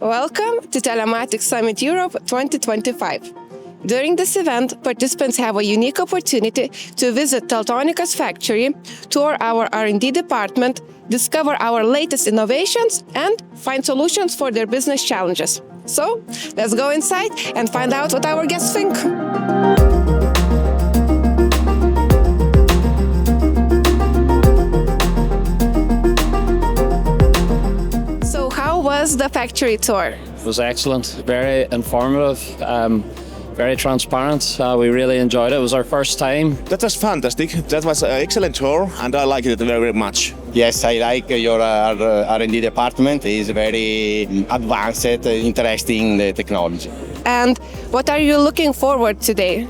Welcome to Telematics Summit Europe 2025. During this event, participants have a unique opportunity to visit Teltonika's factory, tour our R&D department, discover our latest innovations, and find solutions for their business challenges. So, let's go inside and find out what our guests think. So, how was the factory tour? It was excellent, very informative, very transparent. We really enjoyed it. It was our first time. That was fantastic. That was an excellent tour, and I liked it very, very much. Yes, I like your R&D department. It's very advanced, interesting technology. And what are you looking forward today?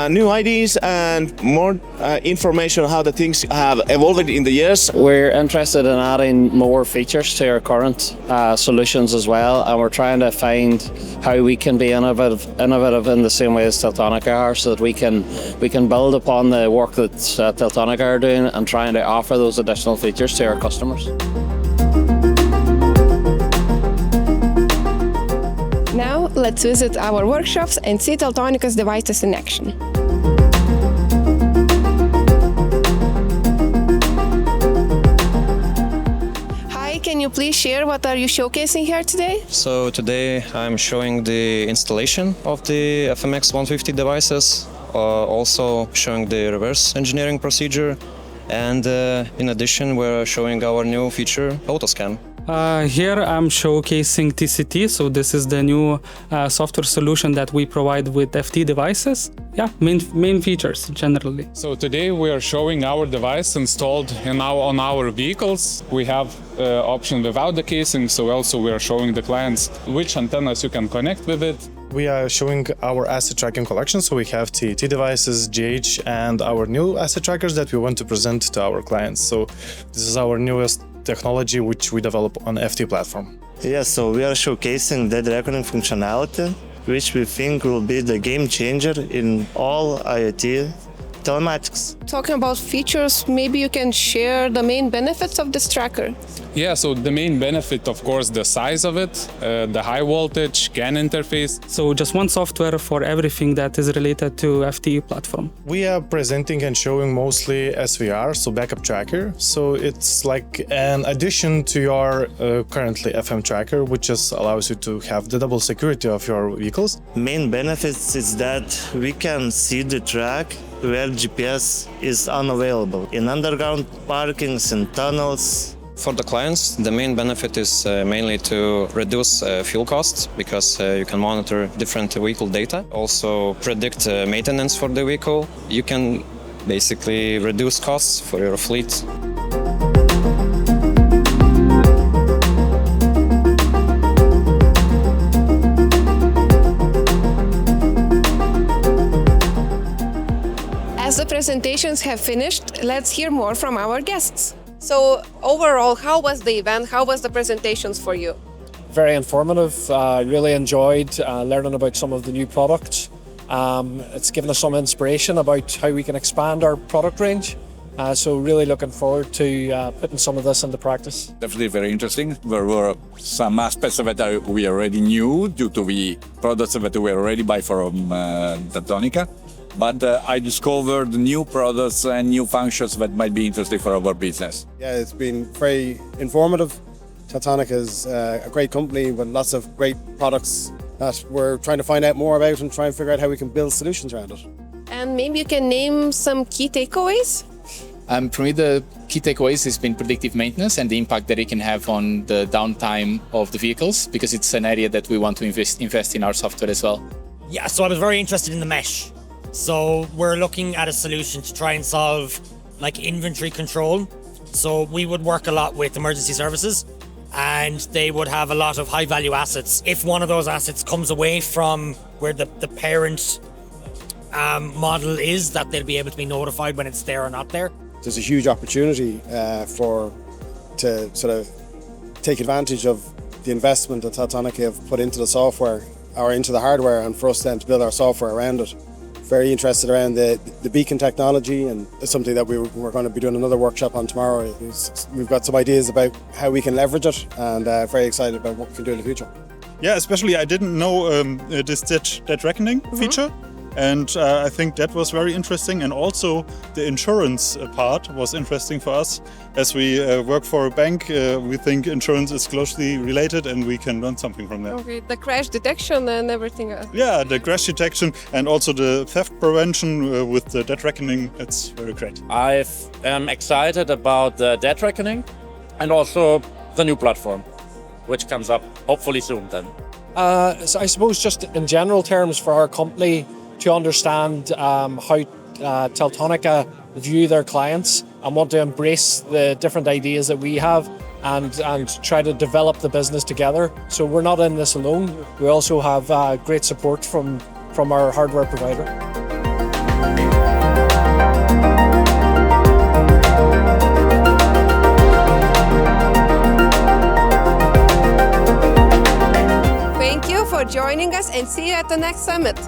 New ideas and more information how the things have evolved in the years. We're interested in adding more features to our current solutions as well, and we're trying to find how we can be innovative in the same way as Teltonika are, so that we can build upon the work that Teltonika are doing and trying to offer those additional features to our customers. Now, let's visit our workshops and see Teltonika's devices in action. Hi, can you please share what are you showcasing here today? So today I'm showing the installation of the FMX 150 devices, also showing the reverse engineering procedure, and in addition we're showing our new feature, Autoscan. Here I'm showcasing TCT, so this is the new software solution that we provide with FT devices. Yeah, main features generally. So today we are showing our device installed on our vehicles. We have option without the casing, so also we are showing the clients which antennas you can connect with it. We are showing our asset tracking collection, so we have TAT devices, GH, and our new asset trackers that we want to present to our clients. So this is our newest technology which we develop on FT platform. Yes, so we are showcasing dead reckoning functionality, which we think will be the game changer in all IoT telematics. Talking about features, maybe you can share the main benefits of this tracker. Yeah, so the main benefit, of course, the size of it, the high voltage CAN interface. So just one software for everything that is related to FT platform. We are presenting and showing mostly SVR, so backup tracker. So it's like an addition to your currently FM tracker, which just allows you to have the double security of your vehicles. Main benefits is that we can see the track where GPS is unavailable, in underground parkings, in tunnels. For the clients, the main benefit is mainly to reduce fuel costs, because you can monitor different vehicle data, also predict maintenance for the vehicle. You can basically reduce costs for your fleet. As the presentations have finished, let's hear more from our guests. So overall, how was the event? How was the presentations for you? Very informative. Really enjoyed learning about some of the new products. It's given us some inspiration about how we can expand our product range. So really looking forward to putting some of this into practice. Definitely very interesting. There were some aspects of it that we already knew due to the products that we already buy from Teltonika. But I discovered new products and new functions that might be interesting for our business. Yeah, it's been very informative. Teltonika is a great company with lots of great products that we're trying to find out more about and try and figure out how we can build solutions around it. And maybe you can name some key takeaways? For me, the key takeaways has been predictive maintenance and the impact that it can have on the downtime of the vehicles, because it's an area that we want to invest in our software as well. Yeah, so I was very interested in the mesh. So we're looking at a solution to try and solve like inventory control. So we would work a lot with emergency services, and they would have a lot of high value assets. If one of those assets comes away from where the parent model is, that they'll be able to be notified when it's there or not there. There's a huge opportunity to sort of take advantage of the investment that Teltonika have put into the software or into the hardware, and for us then to build our software around it very interested around the beacon technology, and it's something that we're going to be doing another workshop on tomorrow. We've got some ideas about how we can leverage it, and very excited about what we can do in the future. Yeah, especially I didn't know this debt reckoning feature. And I think that was very interesting, and also the insurance part was interesting for us. As we work for a bank, we think insurance is closely related and we can learn something from that. Okay, the crash detection and everything else. Yeah, the crash detection and also the theft prevention with the debt reckoning, that's very great. I am excited about the debt reckoning and also the new platform, which comes up hopefully soon then. So I suppose just in general terms for our company, to understand how Teltonika view their clients and want to embrace the different ideas that we have and try to develop the business together. So we're not in this alone. We also have great support from our hardware provider. Thank you for joining us, and see you at the next summit.